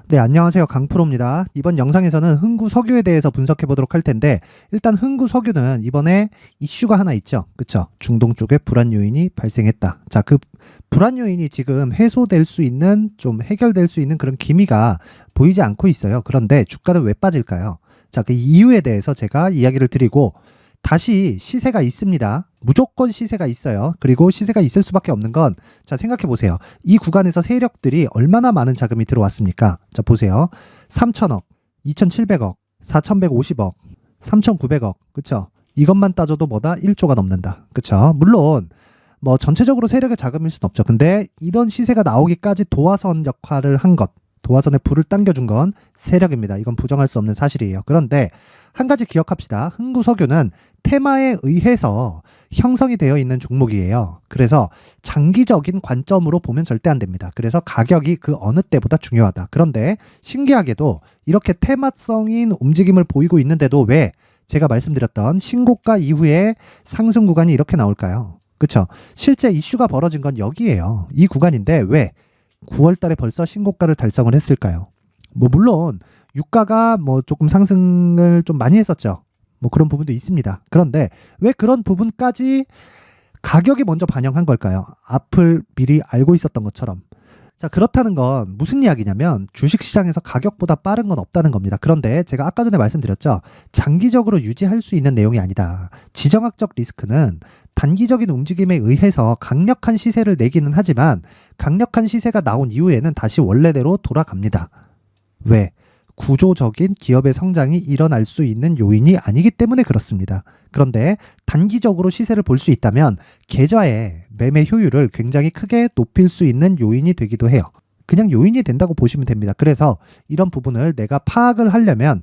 네, 안녕하세요. 강프로입니다. 이번 영상에서는 흥구 석유에 대해서 분석해 보도록 할 텐데, 일단 흥구 석유는 이번에 이슈가 하나 있죠. 그쵸? 중동 쪽에 불안 요인이 발생했다. 자, 그 불안 요인이 지금 해소될 수 있는, 좀 해결될 수 있는 그런 기미가 보이지 않고 있어요. 그런데 주가는 왜 빠질까요? 자, 그 이유에 대해서 제가 이야기를 드리고, 다시 시세가 있습니다. 무조건 시세가 있어요. 그리고 시세가 있을 수밖에 없는 건, 자, 생각해 보세요. 이 구간에서 세력들이 얼마나 많은 자금이 들어왔습니까? 자, 보세요. 3천억, 2,700억, 4,150억, 3,900억. 그쵸? 이것만 따져도 뭐다? 1조가 넘는다. 그쵸? 물론, 뭐, 전체적으로 세력의 자금일 순 없죠. 근데 이런 시세가 나오기까지 도화선 역할을 한 것, 도화선에 불을 당겨준 건 세력입니다. 이건 부정할 수 없는 사실이에요. 그런데 한 가지 기억합시다. 흥구석유는 테마에 의해서 형성이 되어 있는 종목이에요. 그래서 장기적인 관점으로 보면 절대 안 됩니다. 그래서 가격이 그 어느 때보다 중요하다. 그런데 신기하게도 이렇게 테마성인 움직임을 보이고 있는데도 왜 제가 말씀드렸던 신고가 이후에 상승 구간이 이렇게 나올까요? 그쵸? 실제 이슈가 벌어진 건 여기에요. 이 구간인데 왜 9월 달에 벌써 신고가를 달성을 했을까요? 뭐 물론 유가가 뭐 조금 상승을 좀 많이 했었죠. 뭐 그런 부분도 있습니다. 그런데 왜 그런 부분까지 가격이 먼저 반영한 걸까요? 앞을 미리 알고 있었던 것처럼. 자, 그렇다는 건 무슨 이야기냐면 주식시장에서 가격보다 빠른 건 없다는 겁니다. 그런데 제가 아까 전에 말씀드렸죠. 장기적으로 유지할 수 있는 내용이 아니다. 지정학적 리스크는 단기적인 움직임에 의해서 강력한 시세를 내기는 하지만 강력한 시세가 나온 이후에는 다시 원래대로 돌아갑니다. 왜? 구조적인 기업의 성장이 일어날 수 있는 요인이 아니기 때문에 그렇습니다. 그런데 단기적으로 시세를 볼 수 있다면 계좌의 매매 효율을 굉장히 크게 높일 수 있는 요인이 되기도 해요. 그냥 요인이 된다고 보시면 됩니다. 그래서 이런 부분을 내가 파악을 하려면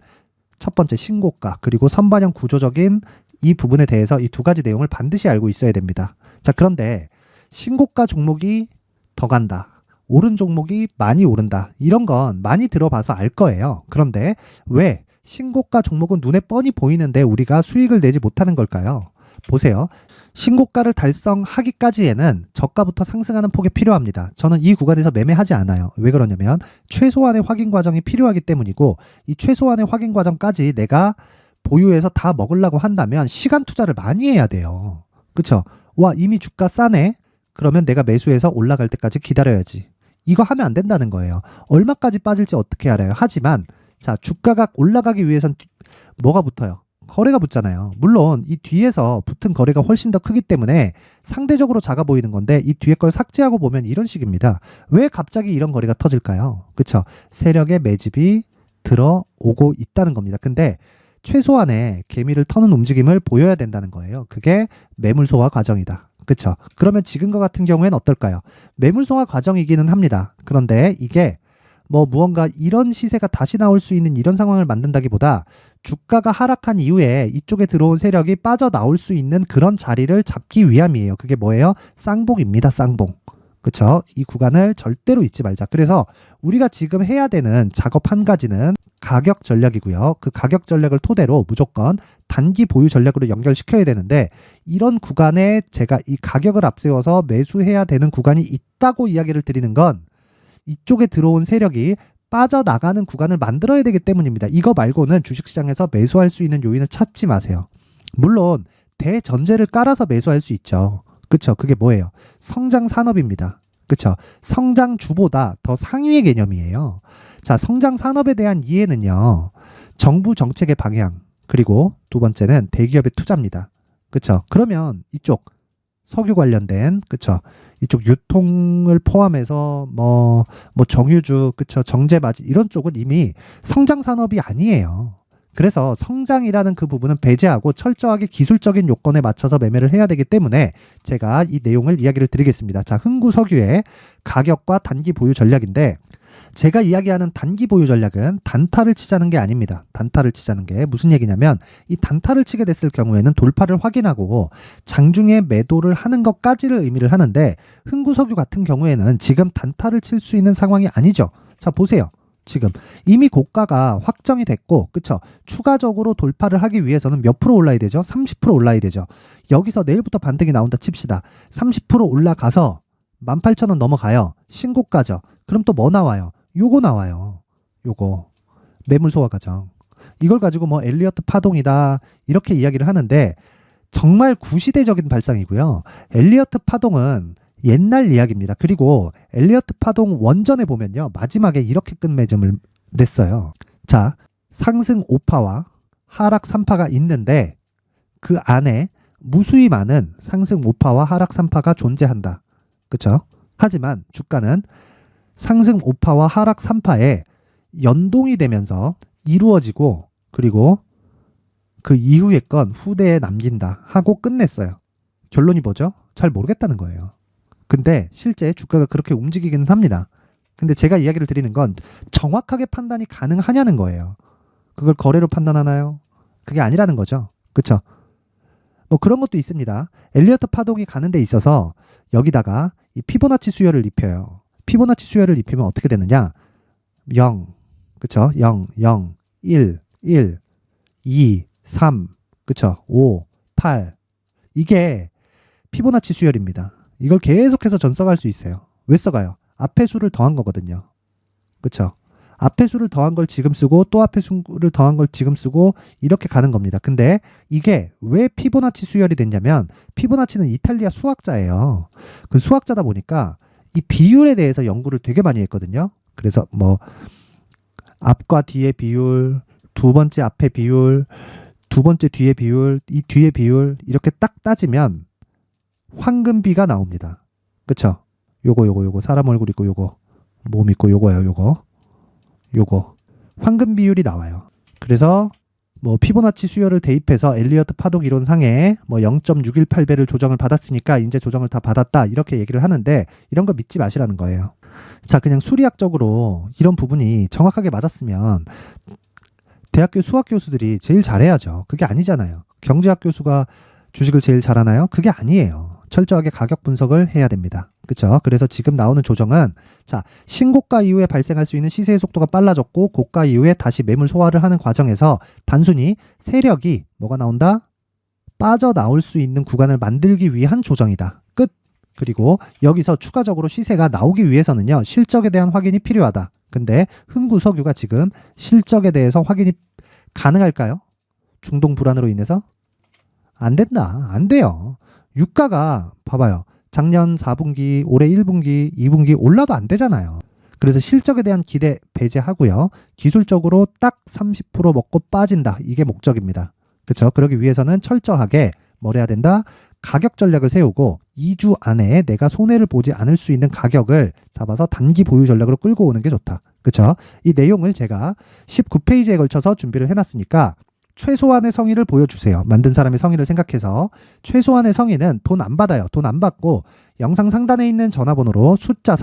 첫 번째 신고가 그리고 선반영 구조적인 이 부분에 대해서 이 두 가지 내용을 반드시 알고 있어야 됩니다. 자, 그런데 신고가 종목이 더 간다. 오른 종목이 많이 오른다. 이런 건 많이 들어봐서 알 거예요. 그런데 왜 신고가 종목은 눈에 뻔히 보이는데 우리가 수익을 내지 못하는 걸까요? 보세요. 신고가를 달성하기까지에는 저가부터 상승하는 폭이 필요합니다. 저는 이 구간에서 매매하지 않아요. 왜 그러냐면 최소한의 확인 과정이 필요하기 때문이고 이 최소한의 확인 과정까지 내가 보유해서 다 먹으려고 한다면 시간 투자를 많이 해야 돼요. 그쵸? 와, 이미 주가 싸네? 그러면 내가 매수해서 올라갈 때까지 기다려야지. 이거 하면 안 된다는 거예요. 얼마까지 빠질지 어떻게 알아요? 하지만 자, 주가가 올라가기 위해선 뭐가 붙어요? 거래가 붙잖아요. 물론 이 뒤에서 붙은 거래가 훨씬 더 크기 때문에 상대적으로 작아 보이는 건데 이 뒤에 걸 삭제하고 보면 이런 식입니다. 왜 갑자기 이런 거래가 터질까요? 그쵸? 세력의 매집이 들어오고 있다는 겁니다. 근데 최소한의 개미를 터는 움직임을 보여야 된다는 거예요. 그게 매물 소화 과정이다. 그쵸? 그러면 지금과 같은 경우에는 어떨까요? 매물 소화 과정이기는 합니다. 그런데 이게 뭐 무언가 이런 시세가 다시 나올 수 있는 이런 상황을 만든다기보다 주가가 하락한 이후에 이쪽에 들어온 세력이 빠져나올 수 있는 그런 자리를 잡기 위함이에요. 그게 뭐예요? 쌍봉입니다. 쌍봉. 그쵸? 이 구간을 절대로 잊지 말자. 그래서 우리가 지금 해야 되는 작업 한 가지는 가격 전략이고요. 그 가격 전략을 토대로 무조건 단기 보유 전략으로 연결시켜야 되는데 이런 구간에 제가 이 가격을 앞세워서 매수해야 되는 구간이 있다고 이야기를 드리는 건 이쪽에 들어온 세력이 빠져나가는 구간을 만들어야 되기 때문입니다. 이거 말고는 주식시장에서 매수할 수 있는 요인을 찾지 마세요. 물론 대전제를 깔아서 매수할 수 있죠. 그쵸? 그게 뭐예요? 성장 산업입니다. 그쵸? 성장주보다 더 상위의 개념이에요. 자, 성장 산업에 대한 이해는요. 정부 정책의 방향, 그리고 두 번째는 대기업의 투자입니다. 그쵸? 그러면 이쪽 석유 관련된, 그쵸? 이쪽 유통을 포함해서 뭐 정유주, 그쵸? 정제마진 이런 쪽은 이미 성장 산업이 아니에요. 그래서 성장이라는 그 부분은 배제하고 철저하게 기술적인 요건에 맞춰서 매매를 해야 되기 때문에 제가 이 내용을 이야기를 드리겠습니다. 자, 흥구석유의 가격과 단기 보유 전략인데 제가 이야기하는 단기 보유 전략은 단타를 치자는 게 아닙니다. 단타를 치자는 게 무슨 얘기냐면 이 단타를 치게 됐을 경우에는 돌파를 확인하고 장중에 매도를 하는 것까지를 의미를 하는데 흥구석유 같은 경우에는 지금 단타를 칠 수 있는 상황이 아니죠. 자, 보세요. 지금 이미 고가가 확정이 됐고, 그쵸? 추가적으로 돌파를 하기 위해서는 몇 프로 올라야 되죠? 30% 올라야 되죠. 여기서 내일부터 반등이 나온다 칩시다. 30% 올라가서 18,000원 넘어가요. 신고가죠. 그럼 또 뭐 나와요? 요거 나와요. 요거 매물 소화 과정. 이걸 가지고 뭐 엘리어트 파동이다 이렇게 이야기를 하는데 정말 구시대적인 발상이고요. 엘리어트 파동은 옛날 이야기입니다. 그리고 엘리어트 파동 원전에 보면요. 마지막에 이렇게 끝맺음을 냈어요. 자, 상승 5파와 하락 3파가 있는데 그 안에 무수히 많은 상승 5파와 하락 3파가 존재한다. 그렇죠? 하지만 주가는 상승 5파와 하락 3파에 연동이 되면서 이루어지고 그리고 그 이후의 건 후대에 남긴다 하고 끝냈어요. 결론이 뭐죠? 잘 모르겠다는 거예요. 근데 실제 주가가 그렇게 움직이기는 합니다. 근데 제가 이야기를 드리는 건 정확하게 판단이 가능하냐는 거예요. 그걸 거래로 판단하나요? 그게 아니라는 거죠. 그렇죠? 뭐 그런 것도 있습니다. 엘리어트 파동이 가는 데 있어서 여기다가 이 피보나치 수열을 입혀요. 피보나치 수열을 입히면 어떻게 되느냐? 0, 그쵸? 0, 0, 1, 1, 2, 3, 그쵸? 5, 8. 이게 피보나치 수열입니다. 이걸 계속해서 전 써갈 수 있어요. 왜 써가요? 앞에 수를 더한 거거든요. 그쵸? 앞에 수를 더한 걸 지금 쓰고 또 앞에 수를 더한 걸 지금 쓰고 이렇게 가는 겁니다. 근데 이게 왜 피보나치 수열이 됐냐면 피보나치는 이탈리아 수학자예요. 그 수학자다 보니까 이 비율에 대해서 연구를 되게 많이 했거든요. 그래서 뭐 앞과 뒤의 비율, 두 번째 앞의 비율, 두 번째 뒤의 비율, 이 뒤의 비율 이렇게 딱 따지면 황금비가 나옵니다. 그쵸? 요거 사람 얼굴 있고 요거 몸 있고 요거예요. 요거 황금 비율이 나와요. 그래서 뭐 피보나치 수열을 대입해서 엘리어트 파동 이론상에 뭐 0.618배를 조정을 받았으니까 이제 조정을 다 받았다 이렇게 얘기를 하는데 이런 거 믿지 마시라는 거예요. 자, 그냥 수리학적으로 이런 부분이 정확하게 맞았으면 대학교 수학 교수들이 제일 잘해야죠. 그게 아니잖아요. 경제학 교수가 주식을 제일 잘하나요? 그게 아니에요. 철저하게 가격 분석을 해야 됩니다. 그렇죠? 그래서 지금 나오는 조정은 자, 신고가 이후에 발생할 수 있는 시세의 속도가 빨라졌고 고가 이후에 다시 매물 소화를 하는 과정에서 단순히 세력이 뭐가 나온다? 빠져나올 수 있는 구간을 만들기 위한 조정이다. 끝. 그리고 여기서 추가적으로 시세가 나오기 위해서는요. 실적에 대한 확인이 필요하다. 근데 흥구석유가 지금 실적에 대해서 확인이 가능할까요? 중동 불안으로 인해서? 안 된다. 안 돼요. 유가가 봐봐요. 작년 4분기, 올해 1분기, 2분기 올라도 안 되잖아요. 그래서 실적에 대한 기대 배제하고요. 기술적으로 딱 30% 먹고 빠진다. 이게 목적입니다. 그렇죠? 그러기 위해서는 철저하게 뭘 해야 된다? 가격 전략을 세우고 2주 안에 내가 손해를 보지 않을 수 있는 가격을 잡아서 단기 보유 전략으로 끌고 오는 게 좋다. 그렇죠? 이 내용을 제가 19페이지에 걸쳐서 준비를 해놨으니까 최소한의 성의를 보여주세요. 만든 사람의 성의를 생각해서 최소한의 성의는 돈 안 받아요. 돈 안 받고 영상 상단에 있는 전화번호로 숫자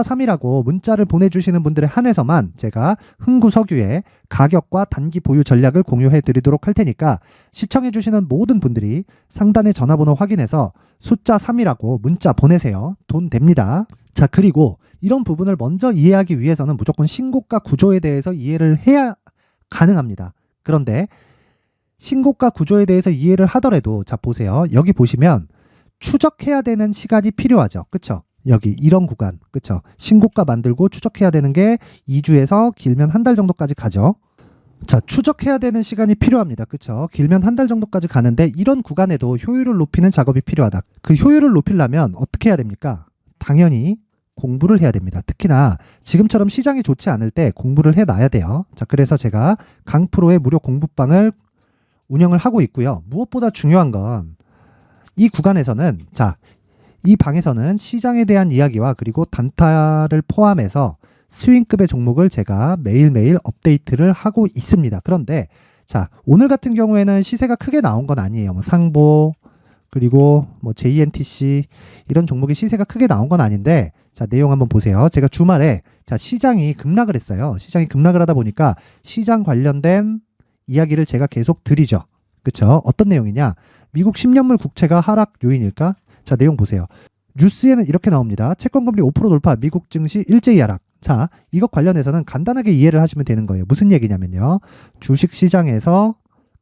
3이라고 문자를 보내주시는 분들에 한해서만 제가 흥구석유의 가격과 단기 보유 전략을 공유해 드리도록 할 테니까 시청해 주시는 모든 분들이 상단의 전화번호 확인해서 숫자 3이라고 문자 보내세요. 돈 됩니다. 자, 그리고 이런 부분을 먼저 이해하기 위해서는 무조건 신고가 구조에 대해서 이해를 해야 가능합니다. 그런데 신고가 구조에 대해서 이해를 하더라도 자 보세요. 여기 보시면 추적해야 되는 시간이 필요하죠. 그쵸? 여기 이런 구간. 그쵸? 신고가 만들고 추적해야 되는 게 2주에서 길면 한 달 정도까지 가죠. 자, 추적해야 되는 시간이 필요합니다. 그쵸? 길면 한 달 정도까지 가는데 이런 구간에도 효율을 높이는 작업이 필요하다. 그 효율을 높이려면 어떻게 해야 됩니까? 당연히 공부를 해야 됩니다. 특히나 지금처럼 시장이 좋지 않을 때 공부를 해놔야 돼요. 자, 그래서 제가 강프로의 무료 공부방을 운영을 하고 있고요. 무엇보다 중요한 건 이 구간에서는 자, 이 방에서는 시장에 대한 이야기와 그리고 단타를 포함해서 스윙급의 종목을 제가 매일매일 업데이트를 하고 있습니다. 그런데 자, 오늘 같은 경우에는 시세가 크게 나온 건 아니에요. 뭐 상보 그리고 뭐 JNTC 이런 종목이 시세가 크게 나온 건 아닌데 자, 내용 한번 보세요. 제가 주말에 자, 시장이 급락을 했어요. 시장이 급락을 하다 보니까 시장 관련된 이야기를 제가 계속 드리죠. 그렇죠? 어떤 내용이냐? 미국 10년물 국채가 하락 요인일까? 자, 내용 보세요. 뉴스에는 이렇게 나옵니다. 채권금리 5% 돌파, 미국 증시 일제히 하락. 자, 이것 관련해서는 간단하게 이해를 하시면 되는 거예요. 무슨 얘기냐면요. 주식시장에서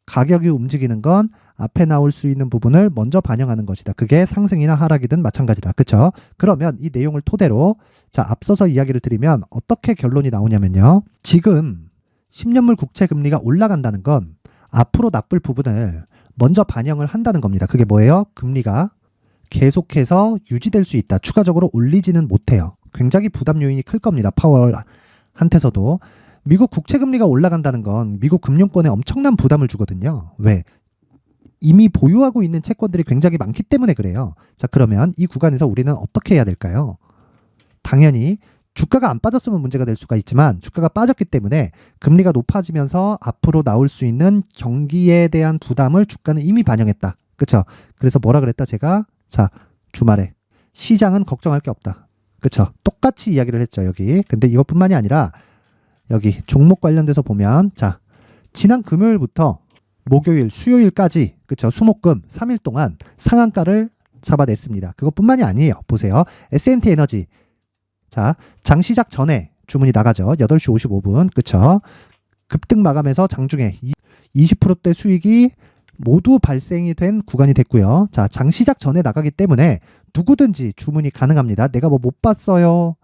가격이 움직이는 건 앞에 나올 수 있는 부분을 먼저 반영하는 것이다. 그게 상승이나 하락이든 마찬가지다. 그쵸? 그러면 이 내용을 토대로 자, 앞서서 이야기를 드리면 어떻게 결론이 나오냐면요. 지금 10년물 국채 금리가 올라간다는 건 앞으로 나쁠 부분을 먼저 반영을 한다는 겁니다. 그게 뭐예요? 금리가 계속해서 유지될 수 있다. 추가적으로 올리지는 못해요. 굉장히 부담 요인이 클 겁니다. 파월한테서도. 미국 국채 금리가 올라간다는 건 미국 금융권에 엄청난 부담을 주거든요. 왜? 이미 보유하고 있는 채권들이 굉장히 많기 때문에 그래요. 자, 그러면 이 구간에서 우리는 어떻게 해야 될까요? 당연히 주가가 안 빠졌으면 문제가 될 수가 있지만 주가가 빠졌기 때문에 금리가 높아지면서 앞으로 나올 수 있는 경기에 대한 부담을 주가는 이미 반영했다. 그쵸? 그래서 뭐라 그랬다 제가? 자, 주말에 시장은 걱정할 게 없다. 그쵸? 똑같이 이야기를 했죠, 여기. 근데 이것뿐만이 아니라 여기 종목 관련돼서 보면 자, 지난 금요일부터 목요일, 수요일까지 그쵸? 수목금 3일 동안 상한가를 잡아냈습니다. 그것뿐만이 아니에요. 보세요. S&T 에너지 자, 장 시작 전에 주문이 나가죠. 8시 55분. 그쵸? 급등 마감해서 장중에 20%대 수익이 모두 발생이 된 구간이 됐고요. 자, 장 시작 전에 나가기 때문에 누구든지 주문이 가능합니다. 내가 뭐 못 봤어요.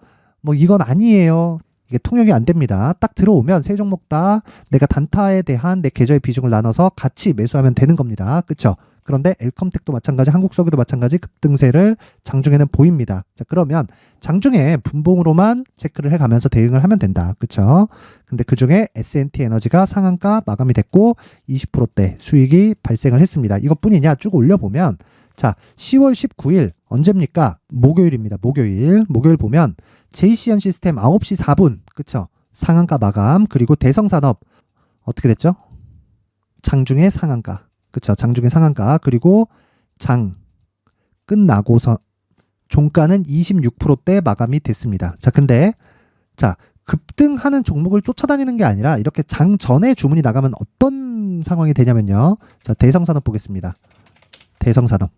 뭐 이건 아니에요. 이게 통역이 안 됩니다. 딱 들어오면 세 종목 다 내가 단타에 대한 내 계좌의 비중을 나눠서 같이 매수하면 되는 겁니다. 그쵸? 그런데 엘컴텍도 마찬가지, 한국석유도 마찬가지 급등세를 장중에는 보입니다. 자, 그러면 장중에 분봉으로만 체크를 해가면서 대응을 하면 된다. 그쵸? 근데 그 중에 S&T 에너지가 상한가 마감이 됐고 20%대 수익이 발생을 했습니다. 이것뿐이냐? 쭉 올려보면 자, 10월 19일 언제입니까? 목요일입니다. 목요일 보면 JC현 시스템 9시 4분 그쵸? 상한가 마감 그리고 대성산업 어떻게 됐죠? 장중에 상한가 그쵸? 장중에 상한가 그리고 장 끝나고서 종가는 26%대 마감이 됐습니다. 자, 근데 자, 급등하는 종목을 쫓아다니는 게 아니라 이렇게 장 전에 주문이 나가면 어떤 상황이 되냐면요. 자, 대성산업 보겠습니다. 대성산업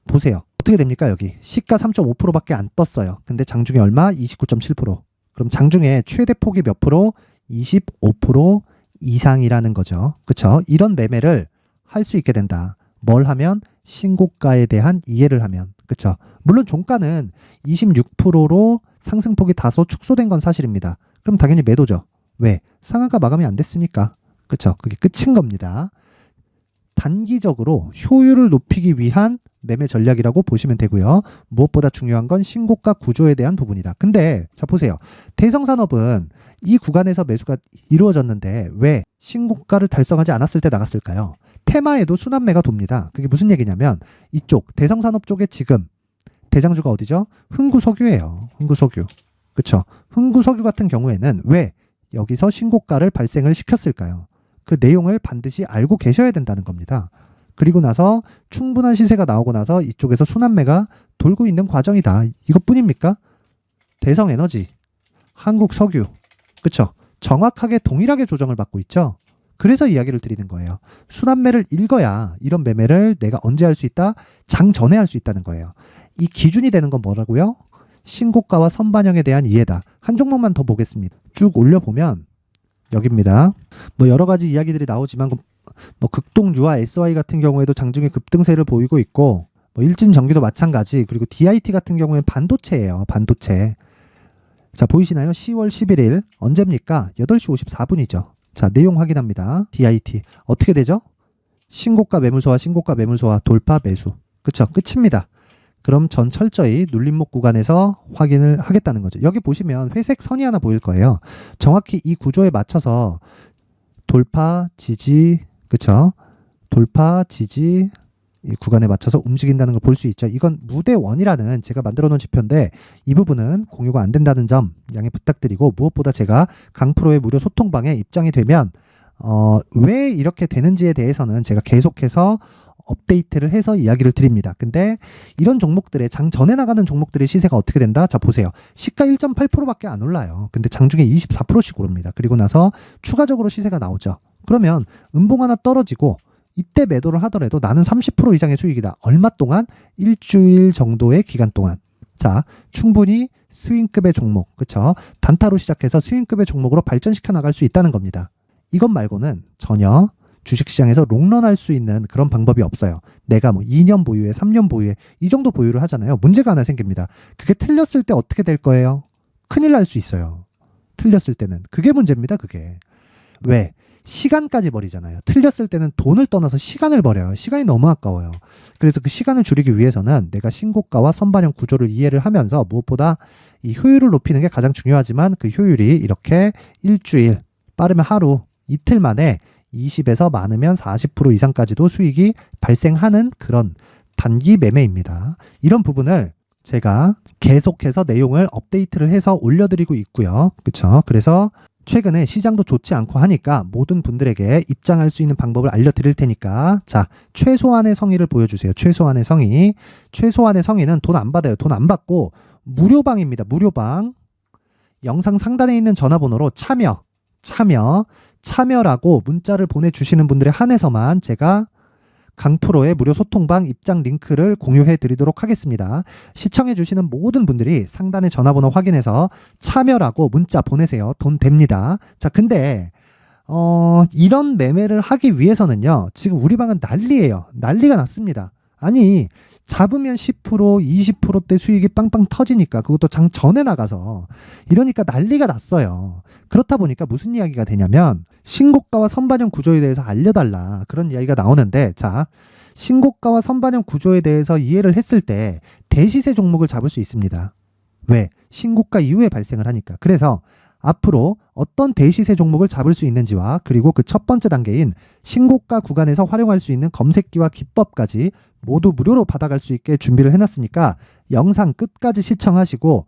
보세요. 어떻게 됩니까? 여기 시가 3.5%밖에 안 떴어요. 근데 장중에 얼마? 29.7%. 그럼 장중에 최대 폭이 몇 프로? 25% 이상이라는 거죠. 그쵸? 이런 매매를 할 수 있게 된다. 뭘 하면? 신고가에 대한 이해를 하면. 그쵸? 물론 종가는 26%로 상승폭이 다소 축소된 건 사실입니다. 그럼 당연히 매도죠. 왜? 상한가 마감이 안 됐으니까. 그쵸? 그게 끝인 겁니다. 단기적으로 효율을 높이기 위한 매매 전략이라고 보시면 되고요. 무엇보다 중요한 건 신고가 구조에 대한 부분이다. 근데 자, 보세요. 대성산업은 이 구간에서 매수가 이루어졌는데 왜 신고가를 달성하지 않았을 때 나갔을까요? 테마에도 순환매가 돕니다. 그게 무슨 얘기냐면 이쪽 대성산업 쪽에 지금 대장주가 어디죠? 흥구석유예요. 흥구석유. 그쵸? 흥구석유 같은 경우에는 왜 여기서 신고가를 발생을 시켰을까요? 그 내용을 반드시 알고 계셔야 된다는 겁니다. 그리고 나서 충분한 시세가 나오고 나서 이쪽에서 순환매가 돌고 있는 과정이다. 이것뿐입니까? 대성에너지, 한국석유, 그쵸? 정확하게 동일하게 조정을 받고 있죠. 그래서 이야기를 드리는 거예요. 순환매를 읽어야 이런 매매를 내가 언제 할 수 있다? 장 전에 할 수 있다는 거예요. 이 기준이 되는 건 뭐라고요? 신고가와 선반영에 대한 이해다. 한 종목만 더 보겠습니다. 쭉 올려보면 여기입니다. 뭐 여러 가지 이야기들이 나오지만 뭐 극동주와 SY 같은 경우에도 장중에 급등세를 보이고 있고 뭐 일진전기도 마찬가지 그리고 DIT 같은 경우에는 반도체예요. 반도체. 자, 보이시나요? 10월 11일 언제입니까? 8시 54분이죠. 자, 내용 확인합니다. DIT 어떻게 되죠? 신고가 매물소와 신고가 매물소와 돌파 매수. 그쵸? 끝입니다. 그럼 전 철저히 눌림목 구간에서 확인을 하겠다는 거죠. 여기 보시면 회색 선이 하나 보일 거예요. 정확히 이 구조에 맞춰서 돌파, 지지, 그쵸? 돌파, 지지 이 구간에 맞춰서 움직인다는 걸 볼 수 있죠. 이건 무대원이라는 제가 만들어 놓은 지표인데 이 부분은 공유가 안 된다는 점 양해 부탁드리고 무엇보다 제가 강프로의 무료 소통방에 입장이 되면 왜 이렇게 되는지에 대해서는 제가 계속해서 업데이트를 해서 이야기를 드립니다. 근데 이런 종목들의 장 전에 나가는 종목들의 시세가 어떻게 된다? 자, 보세요. 시가 1.8%밖에 안 올라요. 근데 장중에 24%씩 오릅니다. 그리고 나서 추가적으로 시세가 나오죠. 그러면 음봉 하나 떨어지고 이때 매도를 하더라도 나는 30% 이상의 수익이다. 얼마 동안? 일주일 정도의 기간 동안. 자, 충분히 스윙급의 종목, 그쵸? 단타로 시작해서 스윙급의 종목으로 발전시켜 나갈 수 있다는 겁니다. 이것 말고는 전혀 주식시장에서 롱런할 수 있는 그런 방법이 없어요. 내가 뭐 2년 보유해, 3년 보유해 이 정도 보유를 하잖아요. 문제가 하나 생깁니다. 그게 틀렸을 때 어떻게 될 거예요? 큰일 날 수 있어요. 틀렸을 때는. 그게 문제입니다. 그게. 왜? 시간까지 버리잖아요. 틀렸을 때는 돈을 떠나서 시간을 버려요. 시간이 너무 아까워요. 그래서 그 시간을 줄이기 위해서는 내가 신고가와 선반영 구조를 이해를 하면서 무엇보다 이 효율을 높이는 게 가장 중요하지만 그 효율이 이렇게 일주일, 빠르면 하루, 이틀 만에 20에서 많으면 40% 이상까지도 수익이 발생하는 그런 단기 매매입니다. 이런 부분을 제가 계속해서 내용을 업데이트를 해서 올려드리고 있고요. 그렇죠? 그래서 최근에 시장도 좋지 않고 하니까 모든 분들에게 입장할 수 있는 방법을 알려드릴 테니까 자, 최소한의 성의를 보여주세요. 최소한의 성의. 최소한의 성의는 돈 안 받아요. 돈 안 받고 무료방입니다. 무료방. 영상 상단에 있는 전화번호로 참여라고 문자를 보내주시는 분들에 한해서만 제가 강프로의 무료 소통방 입장 링크를 공유해 드리도록 하겠습니다. 시청해 주시는 모든 분들이 상단의 전화번호 확인해서 참여라고 문자 보내세요. 돈 됩니다. 자, 근데 이런 매매를 하기 위해서는요. 지금 우리 방은 난리예요. 난리가 났습니다. 아니, 잡으면 10%, 20%대 수익이 빵빵 터지니까 그것도 장 전에 나가서 이러니까 난리가 났어요. 그렇다 보니까 무슨 이야기가 되냐면 신고가와 선반영 구조에 대해서 알려달라 그런 이야기가 나오는데 자, 신고가와 선반영 구조에 대해서 이해를 했을 때 대시세 종목을 잡을 수 있습니다. 왜? 신고가 이후에 발생을 하니까. 그래서 앞으로 어떤 대시세 종목을 잡을 수 있는지와 그리고 그 첫 번째 단계인 신고가 구간에서 활용할 수 있는 검색기와 기법까지 모두 무료로 받아갈 수 있게 준비를 해놨으니까 영상 끝까지 시청하시고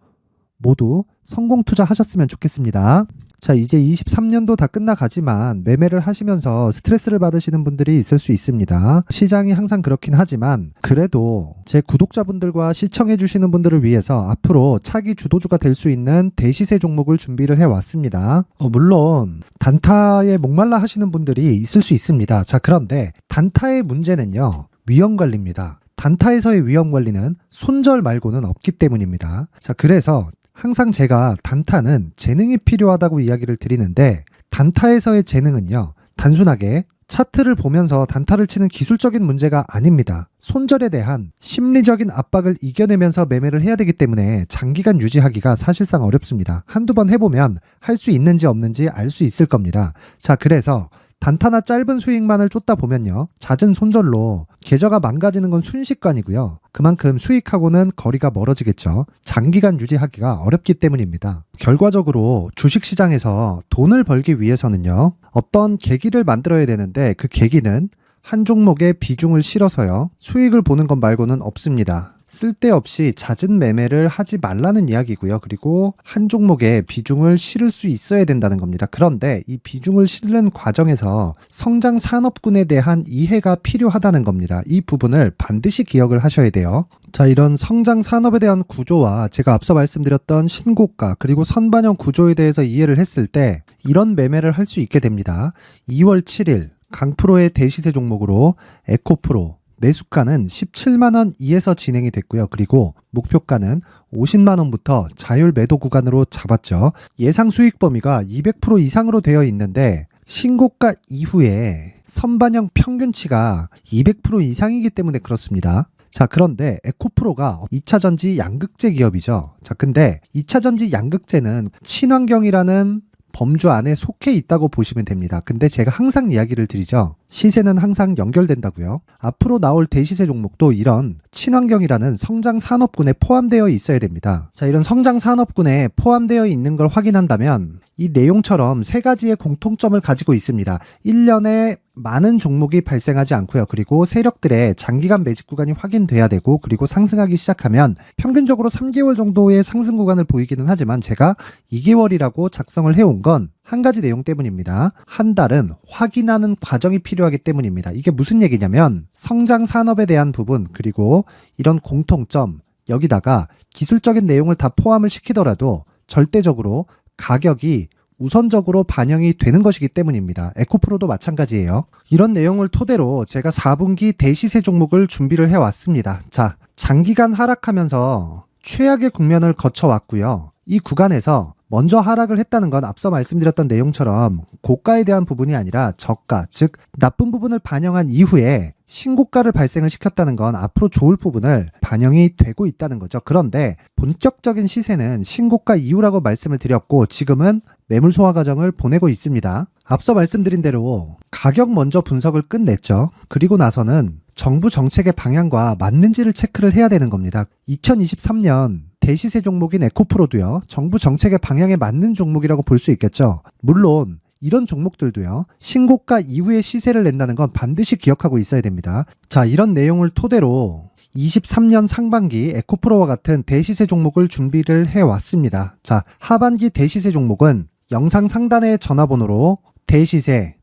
모두 성공 투자하셨으면 좋겠습니다. 자, 이제 23년도 다 끝나가지만 매매를 하시면서 스트레스를 받으시는 분들이 있을 수 있습니다. 시장이 항상 그렇긴 하지만 그래도 제 구독자분들과 시청해 주시는 분들을 위해서 앞으로 차기 주도주가 될 수 있는 대시세 종목을 준비를 해왔습니다. 물론 단타에 목말라 하시는 분들이 있을 수 있습니다. 자, 그런데 단타의 문제는요. 위험관리입니다. 단타에서의 위험관리는 손절 말고는 없기 때문입니다. 자, 그래서 항상 제가 단타는 재능이 필요하다고 이야기를 드리는데 단타에서의 재능은요. 단순하게 차트를 보면서 단타를 치는 기술적인 문제가 아닙니다. 손절에 대한 심리적인 압박을 이겨내면서 매매를 해야 되기 때문에 장기간 유지하기가 사실상 어렵습니다. 한두 번 해보면 할 수 있는지 없는지 알 수 있을 겁니다. 자, 그래서 단타나 짧은 수익만을 쫓다 보면요. 잦은 손절로 계좌가 망가지는 건 순식간이고요. 그만큼 수익하고는 거리가 멀어지겠죠. 장기간 유지하기가 어렵기 때문입니다. 결과적으로 주식시장에서 돈을 벌기 위해서는요. 어떤 계기를 만들어야 되는데 그 계기는 한 종목에 비중을 실어서요. 수익을 보는 것 말고는 없습니다. 쓸데없이 잦은 매매를 하지 말라는 이야기고요. 그리고 한 종목에 비중을 실을 수 있어야 된다는 겁니다. 그런데 이 비중을 실는 과정에서 성장 산업군에 대한 이해가 필요하다는 겁니다. 이 부분을 반드시 기억을 하셔야 돼요. 자, 이런 성장 산업에 대한 구조와 제가 앞서 말씀드렸던 신고가 그리고 선반영 구조에 대해서 이해를 했을 때 이런 매매를 할 수 있게 됩니다. 2월 7일 강프로의 대시세 종목으로 에코프로 매수가는 17만원 이에서 진행이 됐고요. 그리고 목표가는 50만원부터 자율 매도 구간으로 잡았죠. 예상 수익 범위가 200% 이상으로 되어 있는데 신고가 이후에 선반영 평균치가 200% 이상이기 때문에 그렇습니다. 자, 그런데 에코프로가 2차전지 양극재 기업이죠. 자, 근데 2차전지 양극재는 친환경이라는 범주 안에 속해 있다고 보시면 됩니다. 근데 제가 항상 이야기를 드리죠. 시세는 항상 연결된다고요. 앞으로 나올 대시세 종목도 이런 친환경이라는 성장 산업군에 포함되어 있어야 됩니다. 자, 이런 성장 산업군에 포함되어 있는 걸 확인한다면 이 내용처럼 세 가지의 공통점을 가지고 있습니다. 1년에 많은 종목이 발생하지 않고요. 그리고 세력들의 장기간 매집 구간이 확인돼야 되고 그리고 상승하기 시작하면 평균적으로 3개월 정도의 상승 구간을 보이기는 하지만 제가 2개월이라고 작성을 해온 건 한 가지 내용 때문입니다. 한 달은 확인하는 과정이 필요하기 때문입니다. 이게 무슨 얘기냐면 성장 산업에 대한 부분 그리고 이런 공통점 여기다가 기술적인 내용을 다 포함을 시키더라도 절대적으로 가격이 우선적으로 반영이 되는 것이기 때문입니다. 에코프로도 마찬가지예요. 이런 내용을 토대로 제가 4분기 대시세 종목을 준비를 해왔습니다. 자, 장기간 하락하면서 최악의 국면을 거쳐왔고요. 이 구간에서 먼저 하락을 했다는 건 앞서 말씀드렸던 내용처럼 고가에 대한 부분이 아니라 저가, 즉 나쁜 부분을 반영한 이후에 신고가를 발생을 시켰다는 건 앞으로 좋을 부분을 반영이 되고 있다는 거죠. 그런데 본격적인 시세는 신고가 이후라고 말씀을 드렸고 지금은 매물 소화 과정을 보내고 있습니다. 앞서 말씀드린 대로 가격 먼저 분석을 끝냈죠. 그리고 나서는 정부 정책의 방향과 맞는지를 체크를 해야 되는 겁니다. 2023년 대시세 종목인 에코프로도요, 정부 정책의 방향에 맞는 종목이라고 볼 수 있겠죠. 물론 이런 종목들도요, 신고가 이후에 시세를 낸다는 건 반드시 기억하고 있어야 됩니다. 자, 이런 내용을 토대로 23년 상반기 에코프로와 같은 대시세 종목을 준비를 해왔습니다. 자, 하반기 대시세 종목은 영상 상단의 전화번호로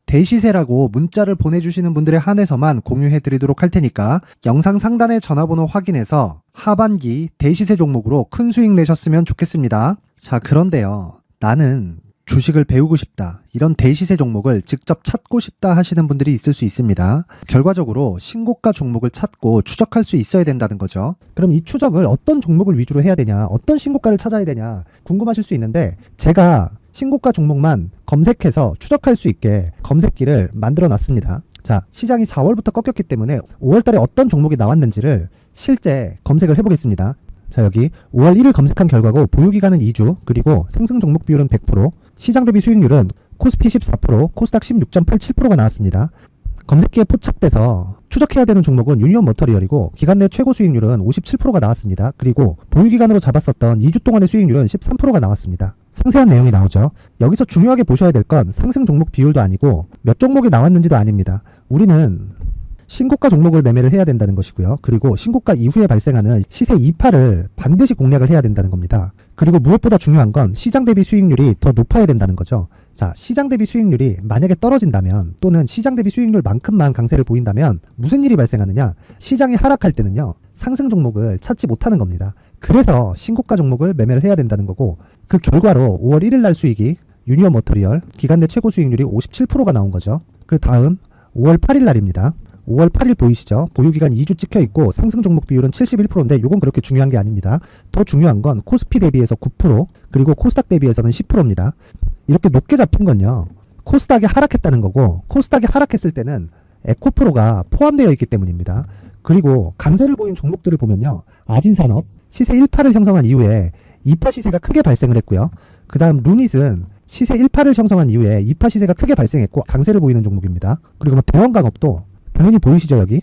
대시세라고 문자를 보내주시는 분들에 한해서만 공유해드리도록 할 테니까 영상 상단의 전화번호 확인해서 하반기 대시세 종목으로 큰 수익 내셨으면 좋겠습니다. 자, 그런데요, 나는 주식을 배우고 싶다, 이런 대시세 종목을 직접 찾고 싶다 하시는 분들이 있을 수 있습니다. 결과적으로 신고가 종목을 찾고 추적할 수 있어야 된다는 거죠. 그럼 이 추적을 어떤 종목을 위주로 해야 되냐, 어떤 신고가를 찾아야 되냐 궁금하실 수 있는데, 제가 신고가 종목만 검색해서 추적할 수 있게 검색기를 만들어 놨습니다. 자, 시장이 4월부터 꺾였기 때문에 5월달에 어떤 종목이 나왔는지를 실제 검색을 해보겠습니다. 자, 여기 5월 1일 검색한 결과고 보유기간은 2주, 그리고 상승 종목 비율은 100%, 시장 대비 수익률은 코스피 14%, 코스닥 16.87%가 나왔습니다. 검색기에 포착돼서 추적해야 되는 종목은 유니온 머터리얼이고 기간 내 최고 수익률은 57%가 나왔습니다. 그리고 보유기간으로 잡았었던 2주 동안의 수익률은 13%가 나왔습니다. 상세한 내용이 나오죠. 여기서 중요하게 보셔야 될 건 상승 종목 비율도 아니고 몇 종목이 나왔는지도 아닙니다. 우리는 신고가 종목을 매매를 해야 된다는 것이고요. 그리고 신고가 이후에 발생하는 시세 이파를 반드시 공략을 해야 된다는 겁니다. 그리고 무엇보다 중요한 건 시장 대비 수익률이 더 높아야 된다는 거죠. 자, 시장 대비 수익률이 만약에 떨어진다면, 또는 시장 대비 수익률만큼만 강세를 보인다면 무슨 일이 발생하느냐? 시장이 하락할 때는요, 상승 종목을 찾지 못하는 겁니다. 그래서 신고가 종목을 매매를 해야 된다는 거고, 그 결과로 5월 1일 날 수익이 유니온 머터리얼 기간 내 최고 수익률이 57%가 나온 거죠. 그 다음 5월 8일 날입니다. 5월 8일 보이시죠? 보유기간 2주 찍혀 있고 상승 종목 비율은 71%인데 이건 그렇게 중요한 게 아닙니다. 더 중요한 건 코스피 대비해서 9%, 그리고 코스닥 대비해서는 10%입니다. 이렇게 높게 잡힌 건요, 코스닥이 하락했다는 거고, 코스닥이 하락했을 때는 에코프로가 포함되어 있기 때문입니다. 그리고 강세를 보인 종목들을 보면요, 아진산업 시세 1파를 형성한 이후에 2파 시세가 크게 발생을 했고요. 그 다음 루닛은 시세 1파를 형성한 이후에 2파 시세가 크게 발생했고 강세를 보이는 종목입니다. 그리고 뭐 대원강업도 당연히 보이시죠? 여기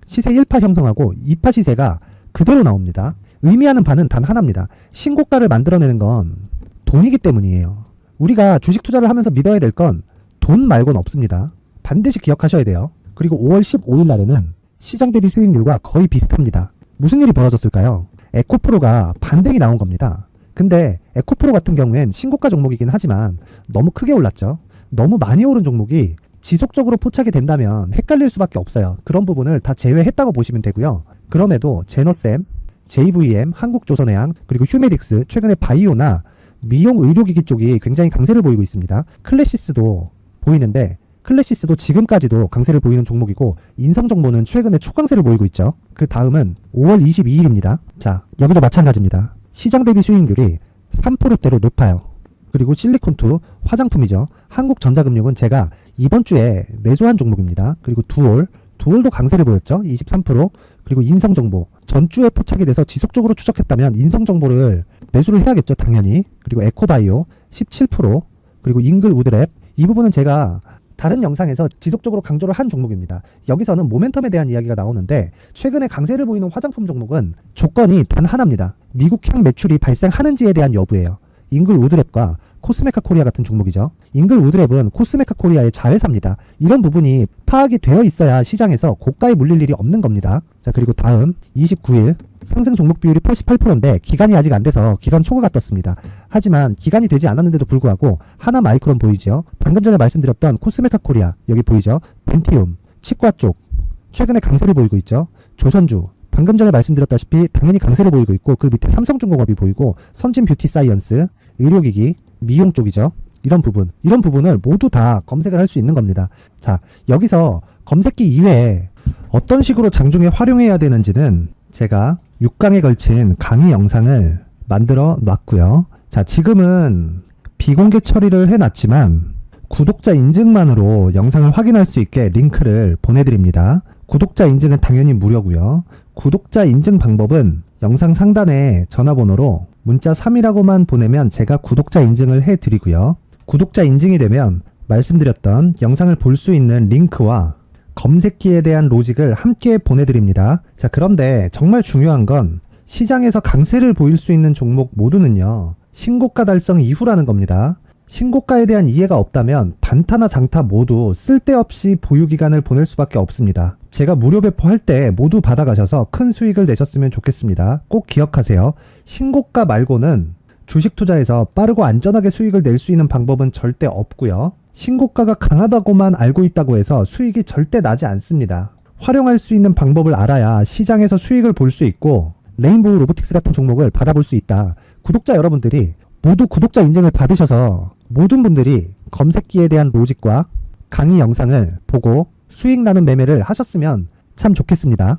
시세 1파 형성하고 2파 시세가 그대로 나옵니다. 의미하는 바는 단 하나입니다. 신고가를 만들어내는 건 돈이기 때문이에요. 우리가 주식 투자를 하면서 믿어야 될 건 돈 말고는 없습니다. 반드시 기억하셔야 돼요. 그리고 5월 15일 날에는 시장 대비 수익률과 거의 비슷합니다. 무슨 일이 벌어졌을까요? 에코프로가 반등이 나온 겁니다. 근데 에코프로 같은 경우엔 신고가 종목이긴 하지만 너무 크게 올랐죠. 너무 많이 오른 종목이 지속적으로 포착이 된다면 헷갈릴 수밖에 없어요. 그런 부분을 다 제외했다고 보시면 되고요. 그럼에도 제너셈, JVM, 한국조선해양, 그리고 휴메딕스, 최근에 바이오나 미용 의료기기 쪽이 굉장히 강세를 보이고 있습니다. 클래시스도 보이는데 클래시스도 지금까지도 강세를 보이는 종목이고, 인성정보는 최근에 초강세를 보이고 있죠. 그 다음은 5월 22일입니다. 자, 여기도 마찬가지입니다. 시장 대비 수익률이 3%대로 높아요. 그리고 실리콘2 화장품이죠. 한국전자금융은 제가 이번 주에 매수한 종목입니다. 그리고 두올도 강세를 보였죠. 23%. 그리고 인성정보 전주에 포착이 돼서 지속적으로 추적했다면 인성정보를 매수를 해야겠죠, 당연히. 그리고 에코바이오 17%. 그리고 잉글 우드랩, 이 부분은 제가 다른 영상에서 지속적으로 강조를 한 종목입니다. 여기서는 모멘텀에 대한 이야기가 나오는데, 최근에 강세를 보이는 화장품 종목은 조건이 단 하나입니다. 미국향 매출이 발생하는지에 대한 여부예요. 잉글 우드랩과 코스메카 코리아 같은 종목이죠. 잉글 우드랩은 코스메카 코리아의 자회사입니다. 이런 부분이 파악이 되어 있어야 시장에서 고가에 물릴 일이 없는 겁니다. 자, 그리고 다음 29일 상승 종목 비율이 88%인데 기간이 아직 안 돼서 기간 초과가 떴습니다. 하지만 기간이 되지 않았는데도 불구하고 하나 마이크론 보이죠. 방금 전에 말씀드렸던 코스메카 코리아 여기 보이죠. 벤티움, 치과 쪽 최근에 강세를 보이고 있죠. 조선주 방금 전에 말씀드렸다시피 당연히 강세를 보이고 있고, 그 밑에 삼성중공업이 보이고, 선진 뷰티 사이언스, 의료기기, 미용 쪽이죠. 이런 부분을 모두 다 검색을 할 수 있는 겁니다. 자, 여기서 검색기 이외에 어떤 식으로 장중에 활용해야 되는지는 제가 6강에 걸친 강의 영상을 만들어 놨고요. 자, 지금은 비공개 처리를 해놨지만 구독자 인증만으로 영상을 확인할 수 있게 링크를 보내드립니다. 구독자 인증은 당연히 무료고요. 구독자 인증 방법은 영상 상단에 전화번호로 문자 3이라고만 보내면 제가 구독자 인증을 해드리고요. 구독자 인증이 되면 말씀드렸던 영상을 볼 수 있는 링크와 검색기에 대한 로직을 함께 보내드립니다. 자, 그런데 정말 중요한 건 시장에서 강세를 보일 수 있는 종목 모두는요, 신고가 달성 이후라는 겁니다. 신고가에 대한 이해가 없다면 단타나 장타 모두 쓸데없이 보유기간을 보낼 수밖에 없습니다. 제가 무료 배포할 때 모두 받아가셔서 큰 수익을 내셨으면 좋겠습니다. 꼭 기억하세요. 신고가 말고는 주식 투자에서 빠르고 안전하게 수익을 낼 수 있는 방법은 절대 없고요. 신고가가 강하다고만 알고 있다고 해서 수익이 절대 나지 않습니다. 활용할 수 있는 방법을 알아야 시장에서 수익을 볼 수 있고 레인보우 로보틱스 같은 종목을 받아볼 수 있다. 구독자 여러분들이 모두 구독자 인증을 받으셔서 모든 분들이 검색기에 대한 로직과 강의 영상을 보고 수익 나는 매매를 하셨으면 참 좋겠습니다.